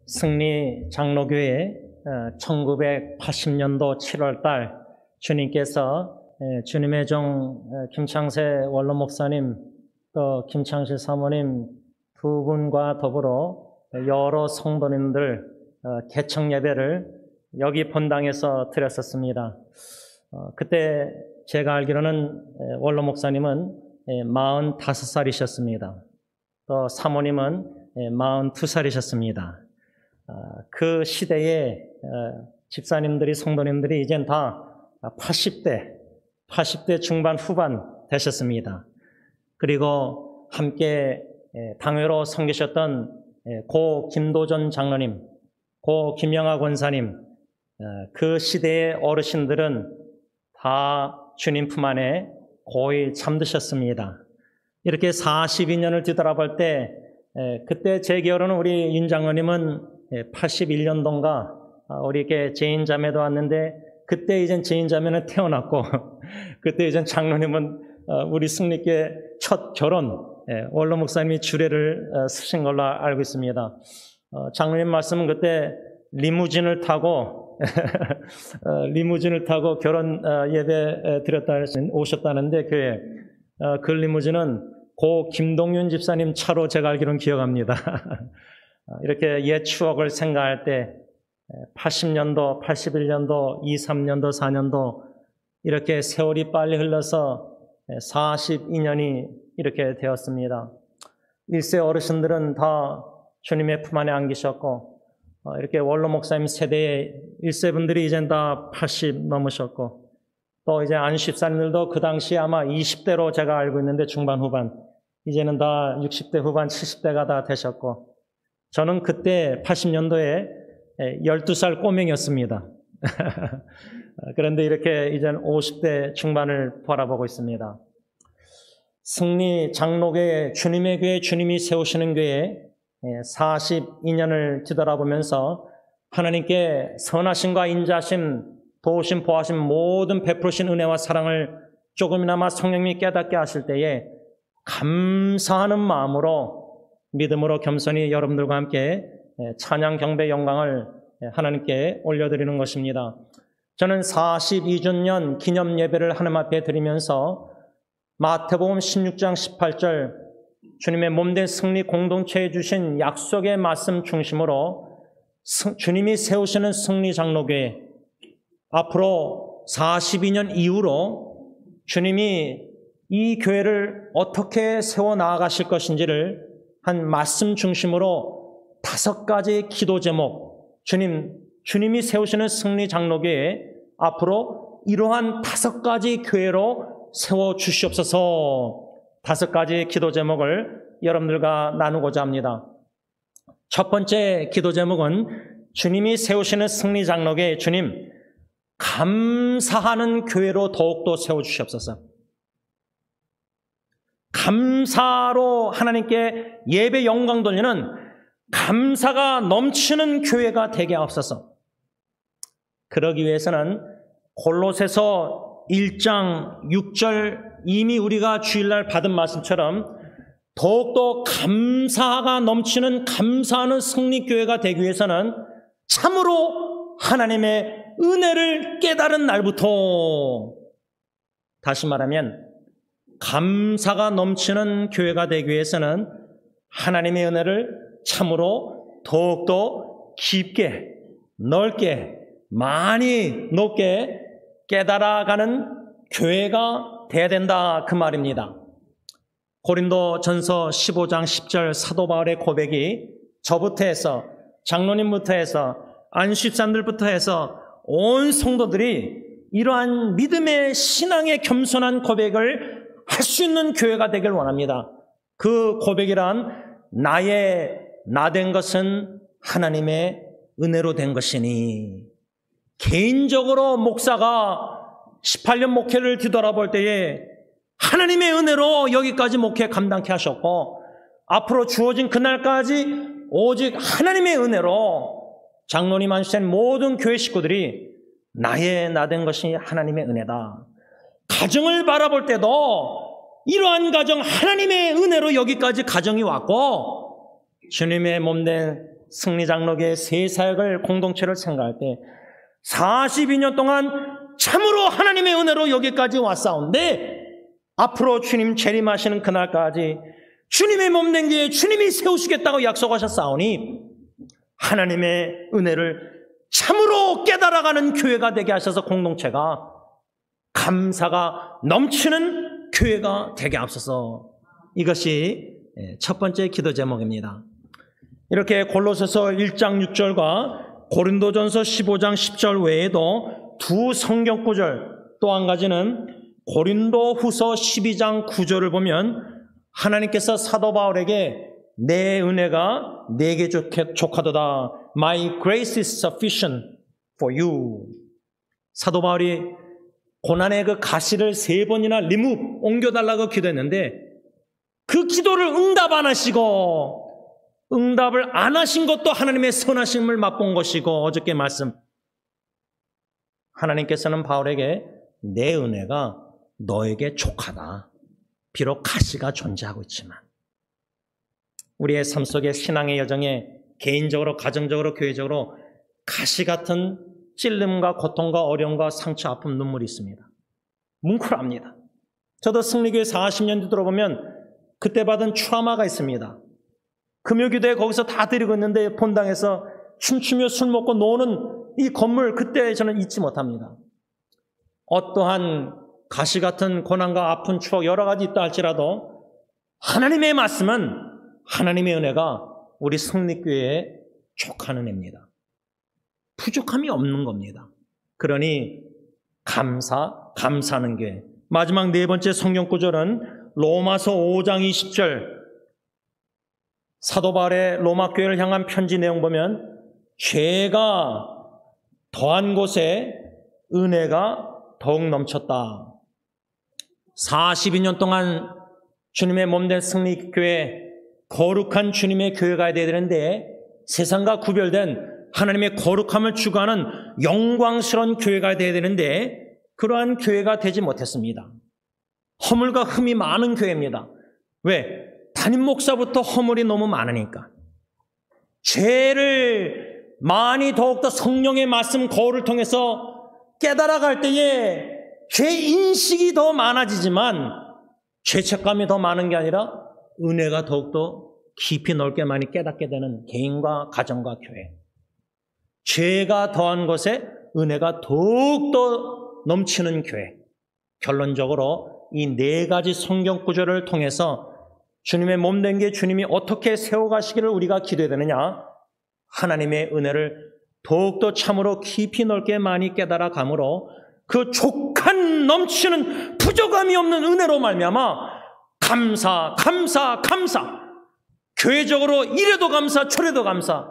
승리 장로교회 1980년도 7월 달 주님께서 주님의 종 김창세 원로 목사님 또 김창실 사모님 두 분과 더불어 여러 성도님들 개청 예배를 여기 본당에서 드렸었습니다. 그때 제가 알기로는 원로 목사님은 45살이셨습니다. 또 사모님은 42살이셨습니다. 그 시대에 집사님들이 성도님들이 이젠 다 80대 중반 후반 되셨습니다. 그리고 함께 당회로 섬기셨던 고 김도전 장로님, 고 김영하 권사님, 그 시대의 어르신들은 다 주님 품 안에 고이 잠드셨습니다. 이렇게 42년을 뒤돌아볼 때 그때 제 기억으로는 우리 윤 장로님은 81년도인가 우리에게 제인자매도 왔는데 그때 이젠 제인자매는 태어났고 그때 이젠 장로님은 우리 승리께 첫 결혼 원로 목사님이 주례를 쓰신 걸로 알고 있습니다. 장로님 말씀은 그때 리무진을 타고 결혼 예배 오셨다는데 그 리무진은 고 김동윤 집사님 차로 제가 알기로는 기억합니다. 이렇게 옛 추억을 생각할 때 80년도, 81년도, 23년도, 4년도 이렇게 세월이 빨리 흘러서 42년이 이렇게 되었습니다. 1세 어르신들은 다 주님의 품 안에 안기셨고 이렇게 원로 목사님 세대의 1세 분들이 이젠 다 80 넘으셨고 또 이제 안십사님들도 그 당시 아마 20대로 제가 알고 있는데 중반 후반 이제는 다 60대 후반 70대가 다 되셨고 저는 그때 80년도에 12살 꼬맹이였습니다. 그런데 이렇게 이제는 50대 중반을 바라보고 있습니다. 승리 장로교회 주님의 교회 주님이 세우시는 교회 42년을 뒤돌아보면서 하나님께 선하심과 인자심 도우심 보하심 모든 베푸신 은혜와 사랑을 조금이나마 성령님이 깨닫게 하실 때에 감사하는 마음으로 믿음으로 겸손히 여러분들과 함께 찬양 경배 영광을 하나님께 올려드리는 것입니다. 저는 42주년 기념 예배를 하나님 앞에 드리면서 마태복음 16장 18절 주님의 몸된 승리 공동체에 주신 약속의 말씀 중심으로 주님이 세우시는 승리 장로교회 앞으로 42년 이후로 주님이 이 교회를 어떻게 세워 나아가실 것인지를 한 말씀 중심으로 5가지 기도 제목 주님이 세우시는 승리 장로교회 앞으로 이러한 5가지 교회로 세워 주시옵소서 5가지 기도 제목을 여러분들과 나누고자 합니다. 첫 번째 기도 제목은 주님이 세우시는 승리 장로교회 주님 감사하는 교회로 더욱더 세워주시옵소서. 감사로 하나님께 예배 영광 돌리는 감사가 넘치는 교회가 되게 하옵소서. 그러기 위해서는 골로새서 1장 6절 이미 우리가 주일날 받은 말씀처럼 더욱더 감사가 넘치는 감사하는 승리교회가 되기 위해서는 참으로 하나님의 은혜를 깨달은 날부터 다시 말하면 감사가 넘치는 교회가 되기 위해서는 하나님의 은혜를 참으로 더욱더 깊게 넓게 많이 높게 깨달아가는 교회가 돼야 된다 그 말입니다. 고린도전서 15장 10절 사도 바울의 고백이 저부터 해서 장로님부터 해서 안식사님들부터 해서 온 성도들이 이러한 믿음의 신앙의 겸손한 고백을 할 수 있는 교회가 되길 원합니다. 그 고백이란 나 된 것은 하나님의 은혜로 된 것이니 개인적으로 목사가 18년 목회를 뒤돌아볼 때에 하나님의 은혜로 여기까지 목회 감당케 하셨고 앞으로 주어진 그날까지 오직 하나님의 은혜로 장로님 안수된 모든 교회 식구들이 나 된 것이 하나님의 은혜다. 가정을 바라볼 때도 이러한 가정 하나님의 은혜로 여기까지 가정이 왔고 주님의 몸된 승리장로교의 새 사역을 공동체를 생각할 때 42년 동안 참으로 하나님의 은혜로 여기까지 왔사온데 앞으로 주님 재림하시는 그날까지 주님의 몸된 교회 주님이 세우시겠다고 약속하셨사오니 하나님의 은혜를 참으로 깨달아가는 교회가 되게 하셔서 공동체가 감사가 넘치는 교회가 되게 하옵소서. 이것이 첫 번째 기도 제목입니다. 이렇게 골로새서 1장 6절과 고린도전서 15장 10절 외에도 두 성경 구절, 또 한 가지는 고린도후서 12장 9절을 보면 하나님께서 사도 바울에게 내 은혜가 내게 족하도다. My grace is sufficient for you. 사도 바울이 고난의 그 가시를 3번이나 리무브, 옮겨달라고 기도했는데 그 기도를 응답 안 하시고 응답을 안 하신 것도 하나님의 선하심을 맛본 것이고 어저께 말씀 하나님께서는 바울에게 내 은혜가 너에게 족하다. 비록 가시가 존재하고 있지만 우리의 삶 속에 신앙의 여정에 개인적으로 가정적으로 교회적으로 가시 같은 찔림과 고통과 어려움과 상처 아픔 눈물이 있습니다. 뭉클합니다. 저도 승리교회 40년 들어보면 그때 받은 트라우마가 있습니다. 금요기도에 거기서 다 드리고 있는데 본당에서 춤추며 술 먹고 노는 이 건물 그때 저는 잊지 못합니다. 어떠한 가시 같은 고난과 아픈 추억 여러 가지 있다 할지라도 하나님의 말씀은 하나님의 은혜가 우리 승리교회에 족하는 은혜입니다. 부족함이 없는 겁니다. 그러니 감사하는 교회. 마지막 네 번째 성경 구절은 로마서 5장 20절 사도 바울의 로마 교회를 향한 편지 내용 보면 죄가 더한 곳에 은혜가 더욱 넘쳤다. 42년 동안 주님의 몸된 승리교회 거룩한 주님의 교회가 되어야 되는데 세상과 구별된 하나님의 거룩함을 추구하는 영광스러운 교회가 되어야 되는데 그러한 교회가 되지 못했습니다. 허물과 흠이 많은 교회입니다. 왜? 담임 목사부터 허물이 너무 많으니까. 죄를 많이 더욱더 성령의 말씀 거울을 통해서 깨달아갈 때에 죄 인식이 더 많아지지만 죄책감이 더 많은 게 아니라 은혜가 더욱더 깊이 넓게 많이 깨닫게 되는 개인과 가정과 교회. 죄가 더한 것에 은혜가 더욱더 넘치는 교회. 결론적으로 이 네 가지 성경 구절을 통해서 주님의 몸된 게 주님이 어떻게 세워가시기를 우리가 기도해야 되느냐. 하나님의 은혜를 더욱더 참으로 깊이 넓게 많이 깨달아가므로 그 족한 넘치는 부족함이 없는 은혜로 말미암아 감사. 교회적으로 이래도 감사, 저래도 감사.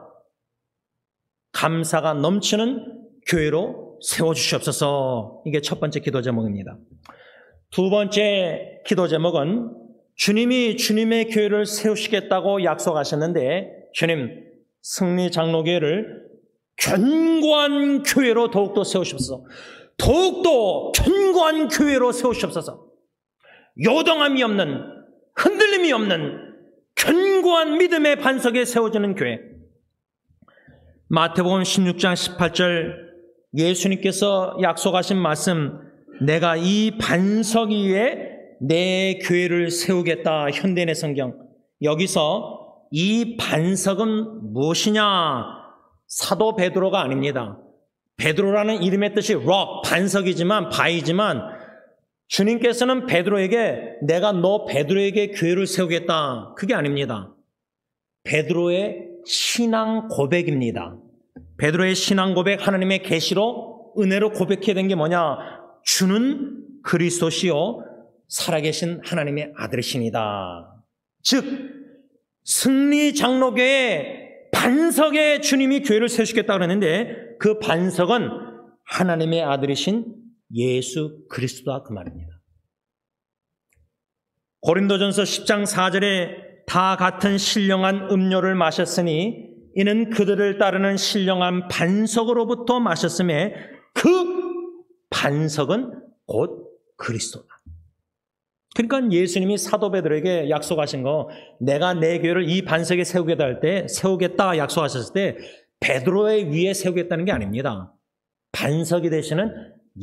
감사가 넘치는 교회로 세워주시옵소서. 이게 첫 번째 기도 제목입니다. 두 번째 기도 제목은 주님이 주님의 교회를 세우시겠다고 약속하셨는데 주님, 승리장로교회를 견고한 교회로 더욱더 세우시옵소서. 더욱더 견고한 교회로 세우시옵소서. 요동함이 없는, 흔들림이 없는 견고한 믿음의 반석에 세워지는 교회. 마태복음 16장 18절 예수님께서 약속하신 말씀, 내가 이 반석 위에 내 교회를 세우겠다. 현대인의 성경. 여기서 이 반석은 무엇이냐? 사도 베드로가 아닙니다. 베드로라는 이름의 뜻이 rock, 반석이지만, 바위지만 주님께서는 베드로에게 내가 너 베드로에게 교회를 세우겠다. 그게 아닙니다. 베드로의 신앙 고백입니다. 베드로의 신앙 고백, 하나님의 계시로 은혜로 고백해야 된 게 뭐냐? 주는 그리스도시요 살아계신 하나님의 아들이시니다. 즉 승리 장로교의 반석에 주님이 교회를 세우시겠다고 그랬는데 그 반석은 하나님의 아들이신 예수 그리스도다 그 말입니다. 고린도전서 10장 4절에 다 같은 신령한 음료를 마셨으니 이는 그들을 따르는 신령한 반석으로부터 마셨음에 그 반석은 곧 그리스도다. 그러니까 예수님이 사도 베드로에게 약속하신 거, 내가 내 교회를 이 반석에 세우겠다 약속하셨을 때 베드로의 위에 세우겠다는 게 아닙니다. 반석이 되시는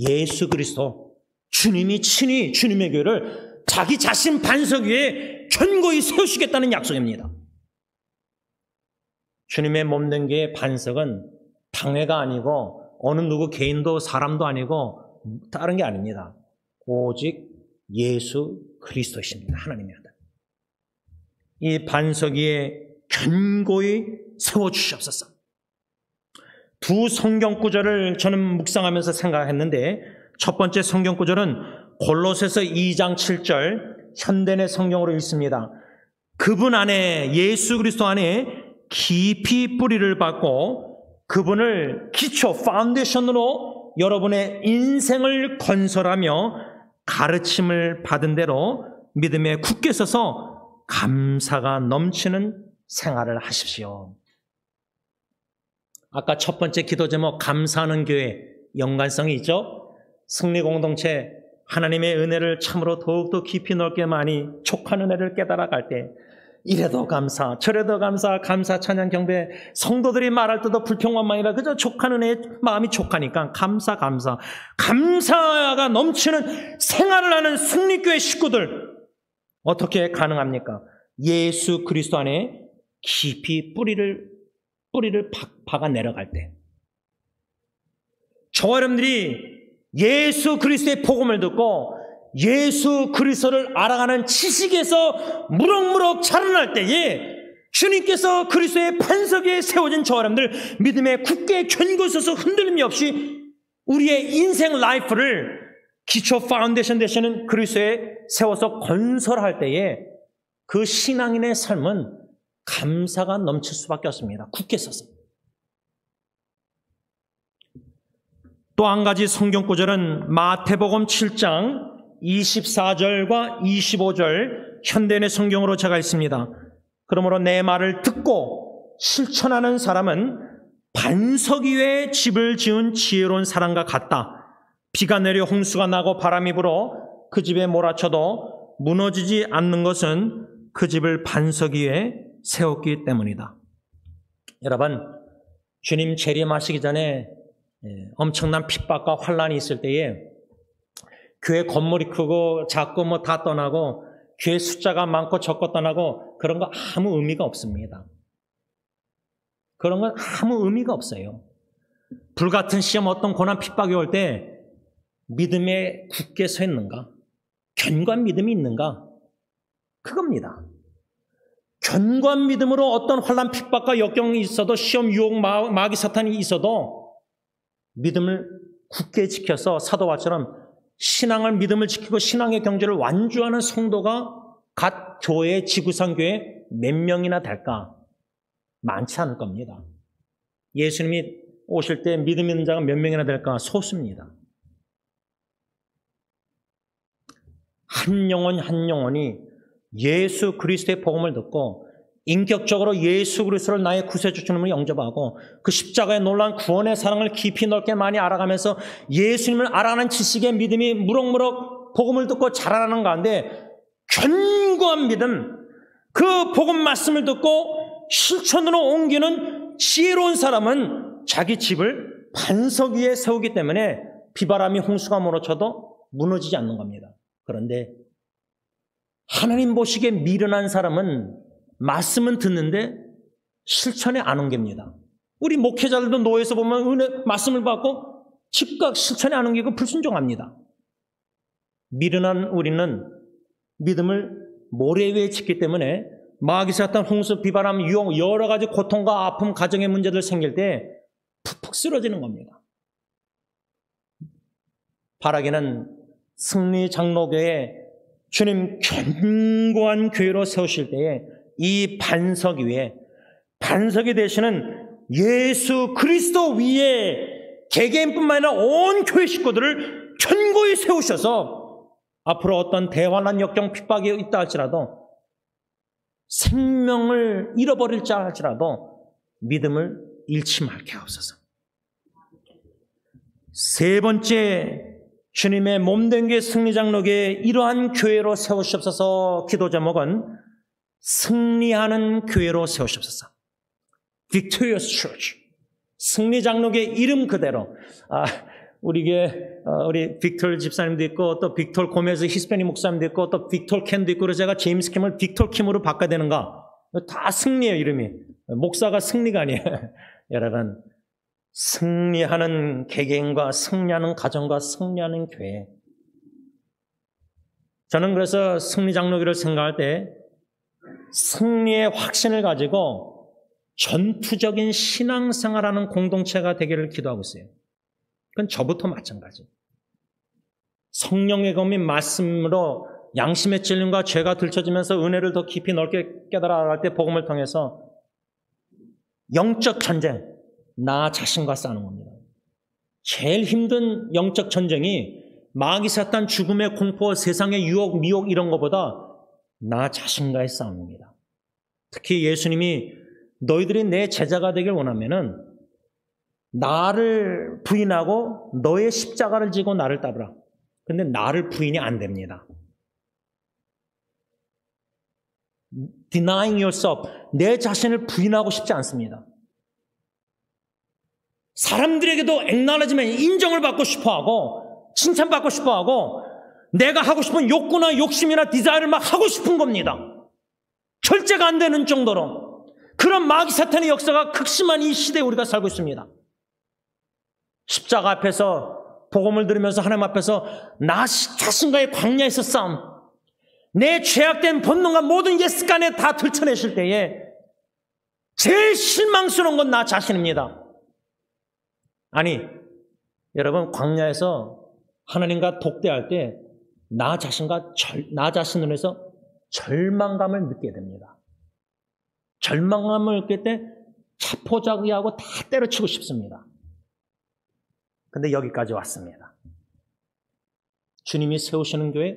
예수 그리스도, 주님이 친히 주님의 교회를 자기 자신 반석 위에 견고히 세우시겠다는 약속입니다. 주님의 몸된 교회의 반석은 당회가 아니고 어느 누구 개인도 사람도 아니고 다른 게 아닙니다. 오직 예수 그리스도이십니다. 하나님의 아들. 이 반석 위에 견고히 세워주시옵소서. 두 성경 구절을 저는 묵상하면서 생각했는데, 첫 번째 성경 구절은 골로새서 2장 7절 현대의 성경으로 읽습니다. 그분 안에, 예수 그리스도 안에 깊이 뿌리를 받고 그분을 기초, 파운데이션으로 여러분의 인생을 건설하며 가르침을 받은 대로 믿음에 굳게 서서 감사가 넘치는 생활을 하십시오. 아까 첫 번째 기도 제목, 감사하는 교회, 연관성이 있죠? 승리 공동체, 하나님의 은혜를 참으로 더욱더 깊이 넓게 많이 촉한 은혜를 깨달아갈 때 이래도 감사, 저래도 감사, 감사, 찬양, 경배, 성도들이 말할 때도 불평만 아니라 그저 촉한 은혜에 마음이 촉하니까 감사가 넘치는 생활을 하는 승리교회 식구들, 어떻게 가능합니까? 예수 그리스도 안에 깊이 뿌리를 박아 내려갈 때, 저와 여러분들이 예수 그리스도의 복음을 듣고 예수 그리스도를 알아가는 지식에서 무럭무럭 자라날 때에 주님께서 그리스도의 반석에 세워진 저와 여러분들 믿음에 굳게 견고 서서 흔들림이 없이 우리의 인생 라이프를 기초 파운데이션 되시는 그리스도에 세워서 건설할 때에 그 신앙인의 삶은 감사가 넘칠 수밖에 없습니다. 굳게 서서. 또 한 가지 성경 구절은 마태복음 7장 24절과 25절 현대인의 성경으로 제가 있습니다. 그러므로 내 말을 듣고 실천하는 사람은 반석 위에 집을 지은 지혜로운 사람과 같다. 비가 내려 홍수가 나고 바람이 불어 그 집에 몰아쳐도 무너지지 않는 것은 그 집을 반석 위에 세웠기 때문이다. 여러분, 주님 재림하시기 전에 엄청난 핍박과 환란이 있을 때에 교회 건물이 크고 작고 뭐 다 떠나고 교회 숫자가 많고 적고 떠나고 그런 거 아무 의미가 없습니다. 그런 건 아무 의미가 없어요. 불같은 시험, 어떤 고난 핍박이 올 때 믿음에 굳게 서 있는가? 견고한 믿음이 있는가? 그겁니다. 견고한 믿음으로 어떤 환난 핍박과 역경이 있어도, 시험, 유혹, 마귀 사탄이 있어도 믿음을 굳게 지켜서 사도와처럼 신앙을, 믿음을 지키고 신앙의 경제를 완주하는 성도가 각 교회, 지구상 교회 몇 명이나 될까? 많지 않을 겁니다. 예수님이 오실 때 믿음 있는 자가 몇 명이나 될까? 소수입니다. 한 영혼 한 영혼이 예수 그리스도의 복음을 듣고 인격적으로 예수 그리스도를 나의 구세주 주님을 영접하고 그 십자가의 놀라운 구원의 사랑을 깊이 넓게 많이 알아가면서 예수님을 알아가는 지식의 믿음이 무럭무럭 복음을 듣고 자라나는 가운데 견고한 믿음, 그 복음 말씀을 듣고 실천으로 옮기는 지혜로운 사람은 자기 집을 반석 위에 세우기 때문에 비바람이 홍수가 몰아쳐도 무너지지 않는 겁니다. 그런데 하나님 보시기에 미련한 사람은 말씀은 듣는데 실천에 안 옮깁니다. 우리 목회자들도 노예에서 보면 은혜 말씀을 받고 즉각 실천에 안 옮기고 불순종합니다. 미련한 우리는 믿음을 모래 위에 짓기 때문에 마귀 사탄, 홍수, 비바람, 유혹, 여러 가지 고통과 아픔, 가정의 문제들 생길 때 푹푹 쓰러지는 겁니다. 바라기는 승리 장로교회 주님 견고한 교회로 세우실 때에 이 반석 위에, 반석이 되시는 예수 그리스도 위에 개개인뿐만 아니라 온 교회 식구들을 견고히 세우셔서 앞으로 어떤 대환란, 역경, 핍박이 있다 할지라도, 생명을 잃어버릴지 할지라도 믿음을 잃지 말게 하옵소서. 세 번째 주님의 몸된 교회 승리장로교회 이러한 교회로 세우시옵소서. 기도 제목은 승리하는 교회로 세우시옵소서. Victorious Church. 승리장로교회 이름 그대로. 우리 빅톨 집사님도 있고, 또 빅톨 고메즈 히스패닉 목사님도 있고, 또 빅톨 캔도 있고, 그래서 제가 제임스 킴을 빅톨 킴으로 바꿔야 되는가? 다 승리예요, 이름이. 목사가 승리가 아니에요. 여러분, 승리하는 개개인과 승리하는 가정과 승리하는 교회. 저는 그래서 승리장로교를 생각할 때 승리의 확신을 가지고 전투적인 신앙생활하는 공동체가 되기를 기도하고 있어요. 그건 저부터 마찬가지. 성령의 검인 말씀으로 양심의 찔림과 죄가 들춰지면서 은혜를 더 깊이 넓게 깨달아 나갈 때 복음을 통해서 영적 전쟁, 나 자신과 싸우는 겁니다. 제일 힘든 영적 전쟁이 마귀 사탄 죽음의 공포, 세상의 유혹, 미혹 이런 것보다 나 자신과의 싸움입니다. 특히 예수님이 너희들이 내 제자가 되길 원하면은 나를 부인하고 너의 십자가를 지고 나를 따르라. 근데 나를 부인이 안 됩니다. Denying yourself. 내 자신을 부인하고 싶지 않습니다. 사람들에게도 acknowledgement, 인정을 받고 싶어하고 칭찬받고 싶어하고 내가 하고 싶은 욕구나 욕심이나 디자이어를 막 하고 싶은 겁니다. 절제가 안 되는 정도로. 그런 마귀 사탄의 역사가 극심한 이 시대에 우리가 살고 있습니다. 십자가 앞에서 복음을 들으면서 하나님 앞에서 나 자신과의 광야에서 싸움, 내 죄악된 본능과 모든 옛습관에 다 들춰내실 때에 제일 실망스러운 건 나 자신입니다. 아니, 여러분, 광야에서 하나님과 독대할 때 나 자신으로 해서 절망감을 느끼게 됩니다. 절망감을 느낄 때 자포자기하고 다 때려치고 싶습니다. 근데 여기까지 왔습니다. 주님이 세우시는 교회,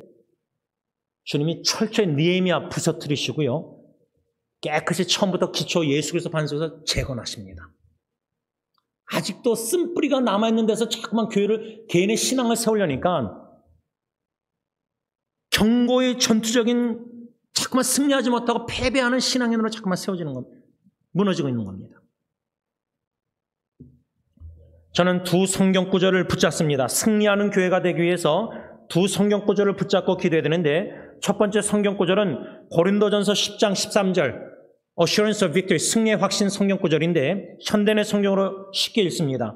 주님이 철저히 느헤미야 부서뜨리시고요. 깨끗이 처음부터 기초 예수 그리스도 반석에서 재건하십니다. 아직도 쓴뿌리가 남아있는 데서 자꾸만 교회를, 개인의 신앙을 세우려니까 경고의 전투적인 자꾸만 승리하지 못하고 패배하는 신앙인으로 자꾸만 세워지는 겁니다. 무너지고 있는 겁니다. 저는 두 성경 구절을 붙잡습니다. 승리하는 교회가 되기 위해서 두 성경 구절을 붙잡고 기도해야 되는데, 첫 번째 성경 구절은 고린도전서 10장 13절 Assurance of Victory, 승리의 확신 성경 구절인데 현대의 성경으로 쉽게 읽습니다.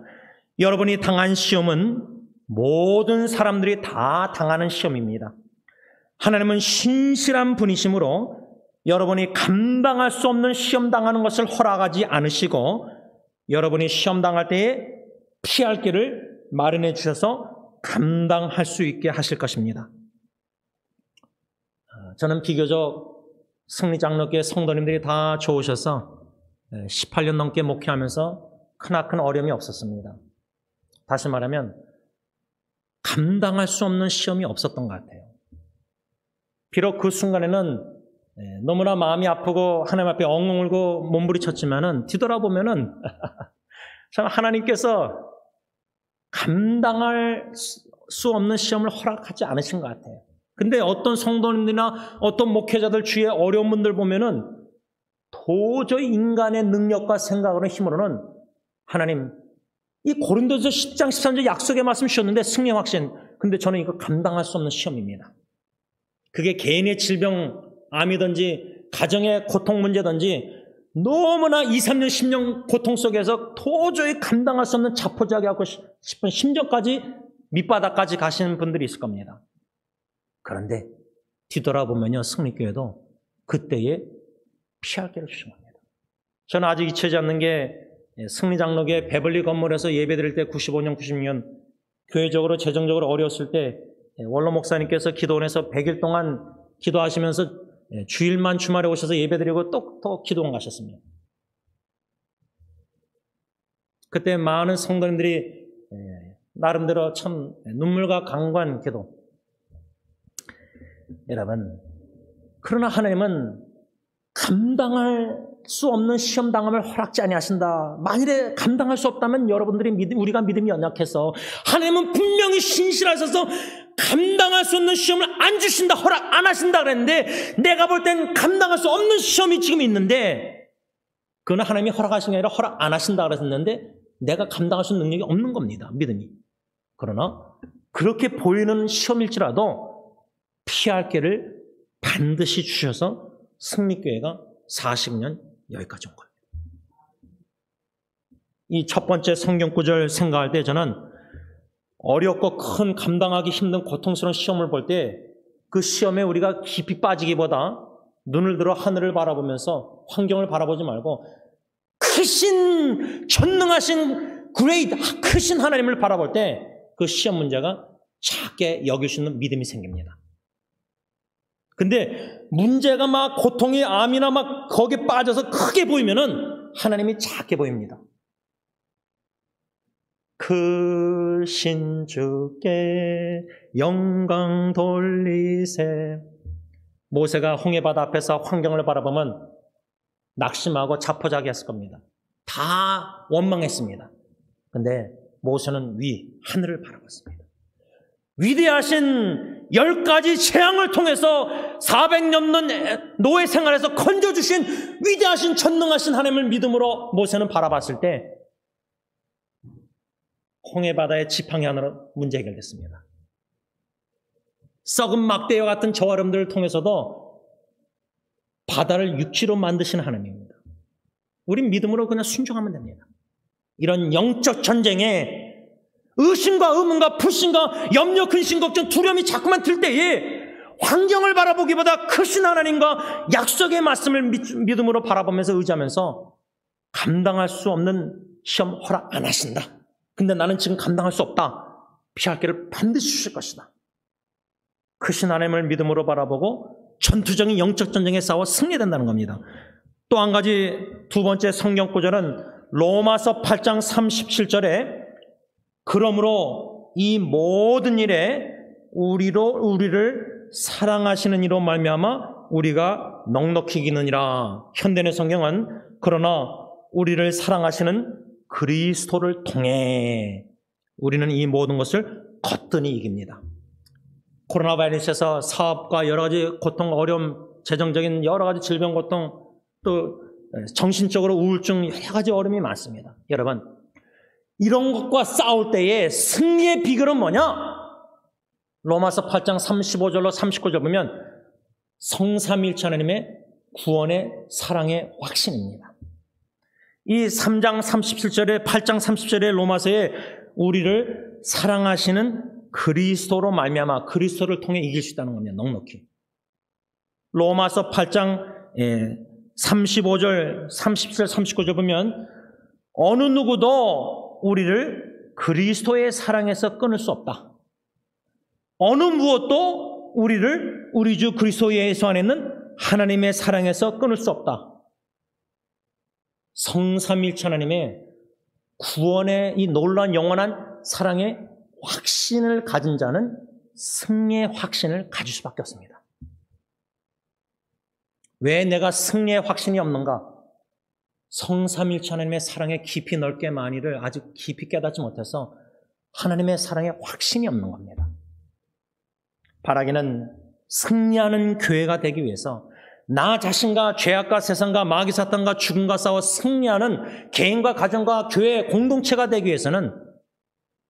여러분이 당한 시험은 모든 사람들이 다 당하는 시험입니다. 하나님은 신실한 분이시므로 여러분이 감당할 수 없는 시험 당하는 것을 허락하지 않으시고 여러분이 시험 당할 때에 피할 길을 마련해 주셔서 감당할 수 있게 하실 것입니다. 저는 비교적 승리장로교회 성도님들이 다 좋으셔서 18년 넘게 목회하면서 크나큰 어려움이 없었습니다. 다시 말하면 감당할 수 없는 시험이 없었던 것 같아요. 비록 그 순간에는 너무나 마음이 아프고 하나님 앞에 엉엉 울고 몸부리쳤지만은 뒤돌아보면은 참 하나님께서 감당할 수 없는 시험을 허락하지 않으신 것 같아요. 근데 어떤 성도님들이나 어떤 목회자들 주위에 어려운 분들 보면은 도저히 인간의 능력과 생각으로 힘으로는 하나님, 이 고린도서 10장 13절 약속의 말씀 주셨는데 승리 확신, 근데 저는 이거 감당할 수 없는 시험입니다. 그게 개인의 질병, 암이든지 가정의 고통 문제든지 너무나 2, 3년, 10년 고통 속에서 도저히 감당할 수 없는 자포자기하고 싶은 심정까지 밑바닥까지 가시는 분들이 있을 겁니다. 그런데 뒤돌아보면요, 승리교회도 그때에 피할 길을 주신 겁니다. 저는 아직 잊혀지지 않는 게 승리장로교회 베벌리 건물에서 예배드릴 때 95년, 96년 교회적으로 재정적으로 어려웠을 때 원로 목사님께서 기도원에서 100일 동안 기도하시면서 주일만 주말에 오셔서 예배드리고 또 기도원 가셨습니다. 그때 많은 성도님들이 나름대로 참 눈물과 강구한 기도. 여러분, 그러나 하나님은 감당할 수 없는 시험 당함을 허락지 아니하신다. 만일에 감당할 수 없다면 여러분들이 우리가 믿음이 연약해서 하나님은 분명히 신실하셔서 감당할 수 없는 시험을 안 주신다, 허락 안 하신다 그랬는데 내가 볼 땐 감당할 수 없는 시험이 지금 있는데 그건 하나님이 허락하신 게 아니라 허락 안 하신다 그랬었는데 내가 감당할 수 있는 능력이 없는 겁니다. 믿음이. 그러나 그렇게 보이는 시험일지라도 피할 길을 반드시 주셔서 승리교회가 40년 여기까지 온 거예요. 이 첫 번째 성경구절 생각할 때 저는 어렵고 큰 감당하기 힘든 고통스러운 시험을 볼 때 그 시험에 우리가 깊이 빠지기보다 눈을 들어 하늘을 바라보면서 환경을 바라보지 말고 크신 전능하신 크신 하나님을 바라볼 때 그 시험 문제가 작게 여길 수 있는 믿음이 생깁니다. 근데 문제가 막 고통이 암이나 막 거기에 빠져서 크게 보이면은 하나님이 작게 보입니다. 크신 주께 영광 돌리세. 모세가 홍해바다 앞에서 환경을 바라보면 낙심하고 자포자기했을 겁니다. 다 원망했습니다. 근데 모세는 하늘을 바라봤습니다. 위대하신 10가지 재앙을 통해서 400년 넘는 노예 생활에서 건져주신 위대하신 전능하신 하나님을 믿음으로 모세는 바라봤을 때 홍해바다의 지팡이 하나로 문제 해결됐습니다. 썩은 막대와 같은 저활음들을 통해서도 바다를 육지로 만드신 하나님입니다. 우린 믿음으로 그냥 순종하면 됩니다. 이런 영적 전쟁에 의심과 의문과 불신과 염려, 근심, 걱정, 두려움이 자꾸만 들 때에 환경을 바라보기보다 크신 하나님과 약속의 말씀을 믿음으로 바라보면서 의지하면서 감당할 수 없는 시험 허락 안 하신다. 근데 나는 지금 감당할 수 없다. 피할 길을 반드시 주실 것이다. 크신 하나님을 믿음으로 바라보고 전투적인 영적 전쟁에 싸워 승리된다는 겁니다. 또 한 가지 두 번째 성경 구절은 로마서 8장 37절에 그러므로 이 모든 일에 우리를 사랑하시는 이로 말미암아 우리가 넉넉히 이기느니라. 현대의 성경은 그러나 우리를 사랑하시는 그리스도를 통해 우리는 이 모든 것을 거뜬히 이깁니다. 코로나 바이러스에서 사업과 여러 가지 고통, 어려움, 재정적인 여러 가지 질병, 고통, 또 정신적으로 우울증, 여러 가지 어려움이 많습니다. 여러분, 이런 것과 싸울 때의 승리의 비결은 뭐냐? 로마서 8장 35절로 39절 보면 성삼일체 하나님의 구원의 사랑의 확신입니다. 이 3장 37절에 8장 30절에 로마서에 우리를 사랑하시는 그리스도로 말미암아 그리스도를 통해 이길 수 있다는 겁니다. 넉넉히. 로마서 8장 35절, 37절, 39절 보면 어느 누구도 우리를 그리스도의 사랑에서 끊을 수 없다. 어느 무엇도 우리를 우리 주 그리스도 예수 안에 있는 하나님의 사랑에서 끊을 수 없다. 성삼일체 하나님의 구원의 이 놀라운 영원한 사랑의 확신을 가진 자는 승리의 확신을 가질 수밖에 없습니다. 왜 내가 승리의 확신이 없는가? 성삼일체 하나님의 사랑의 깊이 넓게 많이를 아직 깊이 깨닫지 못해서 하나님의 사랑의 확신이 없는 겁니다. 바라기는 승리하는 교회가 되기 위해서 나 자신과 죄악과 세상과 마귀 사탄과 죽음과 싸워 승리하는 개인과 가정과 교회 공동체가 되기 위해서는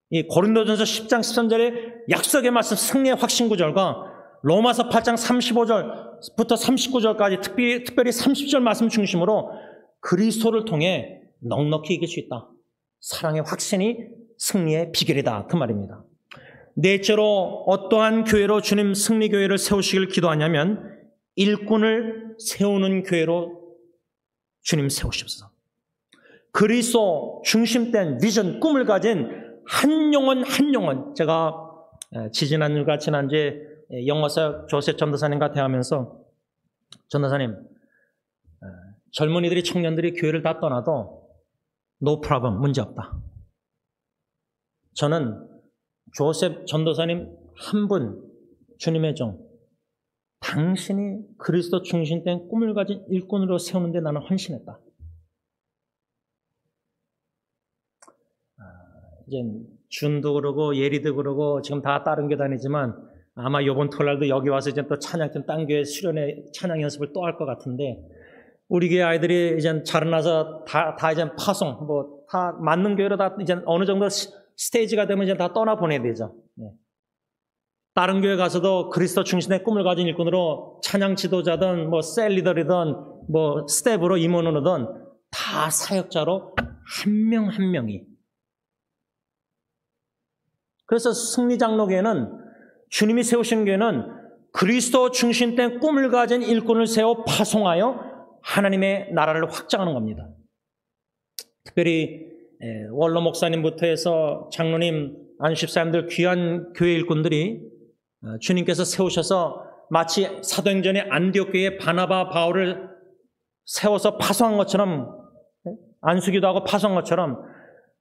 이 고린도전서 10장 13절의 약속의 말씀 승리의 확신 구절과 로마서 8장 35절부터 39절까지 특별히 30절 말씀 중심으로 그리스도를 통해 넉넉히 이길 수 있다. 사랑의 확신이 승리의 비결이다. 그 말입니다. 넷째로 어떠한 교회로 주님 승리교회를 세우시길 기도하냐면 일꾼을 세우는 교회로 주님 세우시옵소서. 그리스도 중심된 비전, 꿈을 가진 한 영혼 한 영혼. 제가 지지난주가 지난주에 영어사 조셉 전도사님과 대하면서 전도사님, 젊은이들이 청년들이 교회를 다 떠나도 no problem, 문제없다. 저는 조셉 전도사님 한 분, 주님의 종, 당신이 그리스도 중심된 꿈을 가진 일꾼으로 세우는데 나는 헌신했다. 이제 준도 그러고 예리도 그러고 지금 다 다른 교회 다니지만 아마 이번 토요일날도 여기 와서 이제 또 찬양 좀 딴 교회 수련회 찬양 연습을 또 할 것 같은데 우리 교회 아이들이 이제 자라나서 다 이제 파송 뭐 다 맞는 교회로 다 이제 어느 정도 스테이지가 되면 이제 다 떠나 보내야 되죠. 다른 교회 가서도 그리스도 중심의 꿈을 가진 일꾼으로 찬양 지도자든 뭐 셀 리더이든 뭐 스텝으로 임원으로든 다 사역자로 한 명 한 명이. 그래서 승리장로교회는 주님이 세우신 교회는 그리스도 중심된 꿈을 가진 일꾼을 세워 파송하여 하나님의 나라를 확장하는 겁니다. 특별히 원로 목사님부터 해서 장로님, 안식사님들 귀한 교회 일꾼들이 주님께서 세우셔서 마치 사도행전의 안디옥 교회에 바나바, 바울을 세워서 파송한 것처럼 안수기도 하고 파송한 것처럼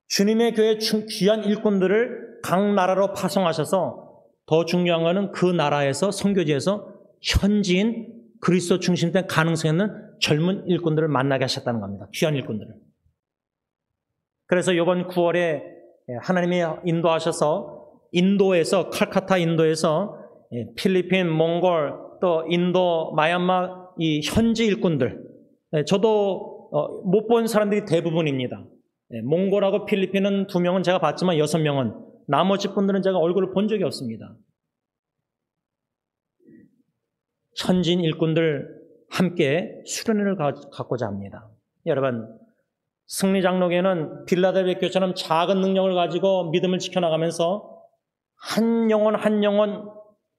주님의 교회 귀한 일꾼들을 각 나라로 파송하셔서 더 중요한 것은 그 나라에서 선교지에서 현지인 그리스도 중심된 가능성 있는 젊은 일꾼들을 만나게 하셨다는 겁니다. 귀한 일꾼들을. 그래서 이번 9월에 하나님이 인도하셔서 인도에서 칼카타 인도에서 필리핀, 몽골 또 인도, 마얀마 이 현지 일꾼들 저도 못 본 사람들이 대부분입니다. 몽골하고 필리핀은 2명은 제가 봤지만 6명은 나머지 분들은 제가 얼굴을 본 적이 없습니다. 현지인 일꾼들 함께 수련회를 갖고자 합니다. 여러분, 승리장로교회는 빌라델비아 교회처럼 작은 능력을 가지고 믿음을 지켜나가면서 한 영혼 한 영혼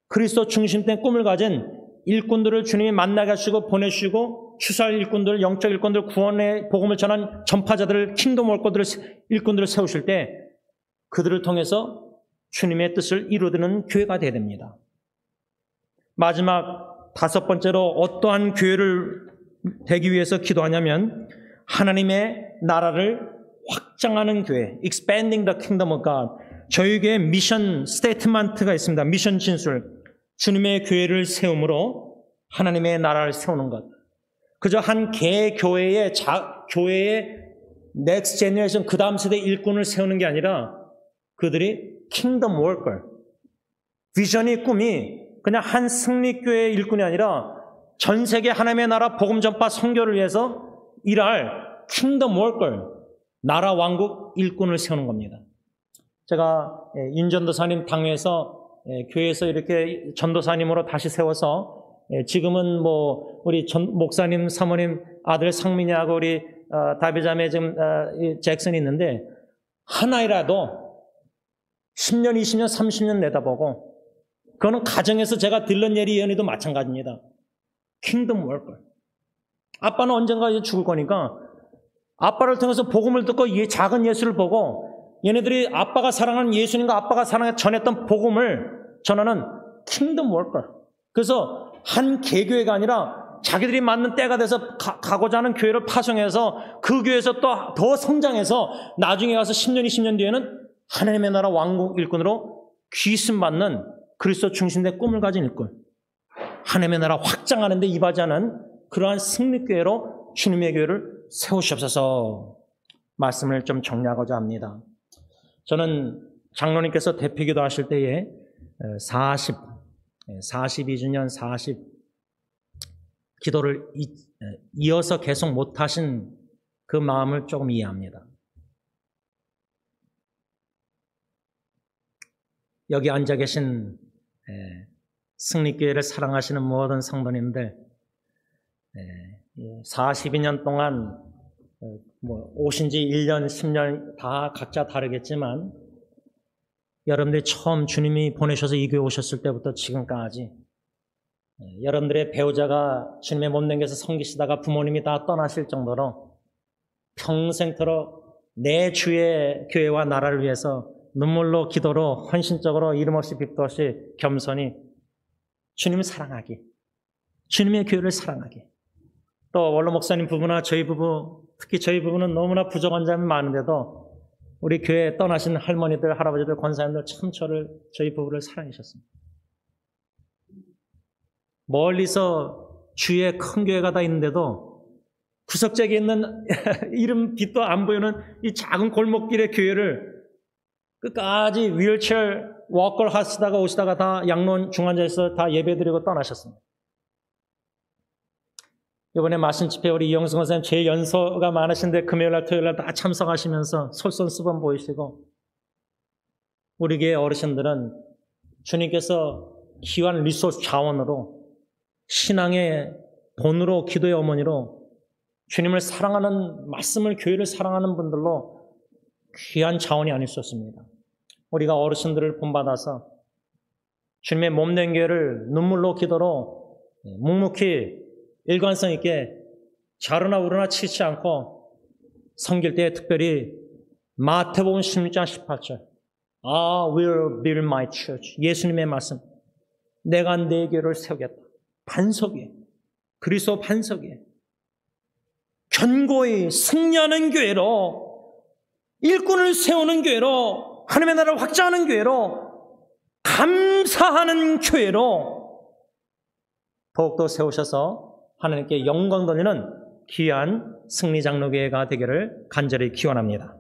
그리스도 중심된 꿈을 가진 일꾼들을 주님이 만나게 하시고 보내주시고 추수할 일꾼들, 영적 일꾼들, 구원의 복음을 전한 전파자들을 킹덤 월거들을 일꾼들을 세우실 때 그들을 통해서 주님의 뜻을 이루어드는 교회가 되어야 됩니다. 마지막 5번째로 어떠한 교회를 되기 위해서 기도하냐면 하나님의 나라를 확장하는 교회, expanding the kingdom of God. 저희 교회 미션 스테이트먼트가 있습니다. 미션 진술. 주님의 교회를 세움으로 하나님의 나라를 세우는 것. 그저 한 개 교회의 넥스트 제너레이션 그 다음 세대 일꾼을 세우는 게 아니라 그들이 킹덤 워커. 비전이 꿈이 그냥 한 승리교회의 일꾼이 아니라 전 세계 하나님의 나라 복음 전파 선교를 위해서 일할 킹덤 워커, 나라 왕국 일꾼을 세우는 겁니다. 제가 윤전도사님 당회에서 교회에서 이렇게 전도사님으로 다시 세워서 지금은 뭐 우리 전 목사님 사모님 아들 상민이하고 우리 다비자매 지금 잭슨이 있는데 하나이라도 10년, 20년, 30년 내다보고 그거는 가정에서 제가 들른 예리 예언이도 마찬가지입니다. 킹덤 워커. 아빠는 언젠가 죽을 거니까 아빠를 통해서 복음을 듣고 작은 예수를 보고 얘네들이 아빠가 사랑하는 예수님과 아빠가 전했던 복음을 전하는 킹덤 워커. 그래서 한 개교회가 아니라 자기들이 맞는 때가 돼서 가고자 하는 교회를 파송해서 그 교회에서 또 더 성장해서 나중에 가서 10년, 20년 뒤에는 하나님의 나라 왕국 일꾼으로 귀순받는 그리스도 중심된 꿈을 가진 일꾼. 하나님의 나라 확장하는 데 이바지하는 그러한 승리교회로 주님의 교회를 세우시옵소서. 말씀을 좀 정리하고자 합니다. 저는 장로님께서 대표기도 하실 때에 42주년 40 기도를 이어서 계속 못하신 그 마음을 조금 이해합니다. 여기 앉아 계신 승리교회를 사랑하시는 모든 성도님들 42년 동안 오신 지 1년, 10년 다 각자 다르겠지만 여러분들이 처음 주님이 보내셔서 이 교회 오셨을 때부터 지금까지 여러분들의 배우자가 주님의 몸 남겨서 섬기시다가 부모님이 다 떠나실 정도로 평생토록 내 주의 교회와 나라를 위해서 눈물로 기도로 헌신적으로 이름 없이 빚도 없이 겸손히 주님을 사랑하기, 주님의 교회를 사랑하기. 또 원로 목사님 부부나 저희 부부, 특히 저희 부부는 너무나 부족한 점이 많은데도 우리 교회 떠나신 할머니들, 할아버지들, 권사님들 참 저희 부부를 사랑하셨습니다. 멀리서 주위에 큰 교회가 다 있는데도 구석지에 있는 이름 빛도 안 보이는 이 작은 골목길의 교회를 끝까지 휠체어 워커를 하시다가 오시다가 다 양론 중환자에서 다 예배드리고 떠나셨습니다. 이번에 말씀 집회 우리 이영승 선생님 제일 연소가 많으신데 금요일날 토요일날 다 참석하시면서 솔선수범 보이시고, 우리 교회 어르신들은 주님께서 귀한 리소스 자원으로 신앙의 본으로 기도의 어머니로 주님을 사랑하는, 말씀을 교회를 사랑하는 분들로 귀한 자원이 아닐 수 없습니다. 우리가 어르신들을 본받아서 주님의 몸된 교회를 눈물로 기도로 묵묵히 일관성 있게 자루나 우루나 치지 않고 섬길 때 특별히 마태복음 16장 18절 I will build my church. 예수님의 말씀. 내가 내 교회를 세우겠다. 반석 위에, 그리스도 반석 위에 견고히 승리하는 교회로, 일꾼을 세우는 교회로, 하나님의 나라를 확장하는 교회로, 감사하는 교회로 더욱더 세우셔서 하나님께 영광 돌리는 귀한 승리장로교회가 되기를 간절히 기원합니다.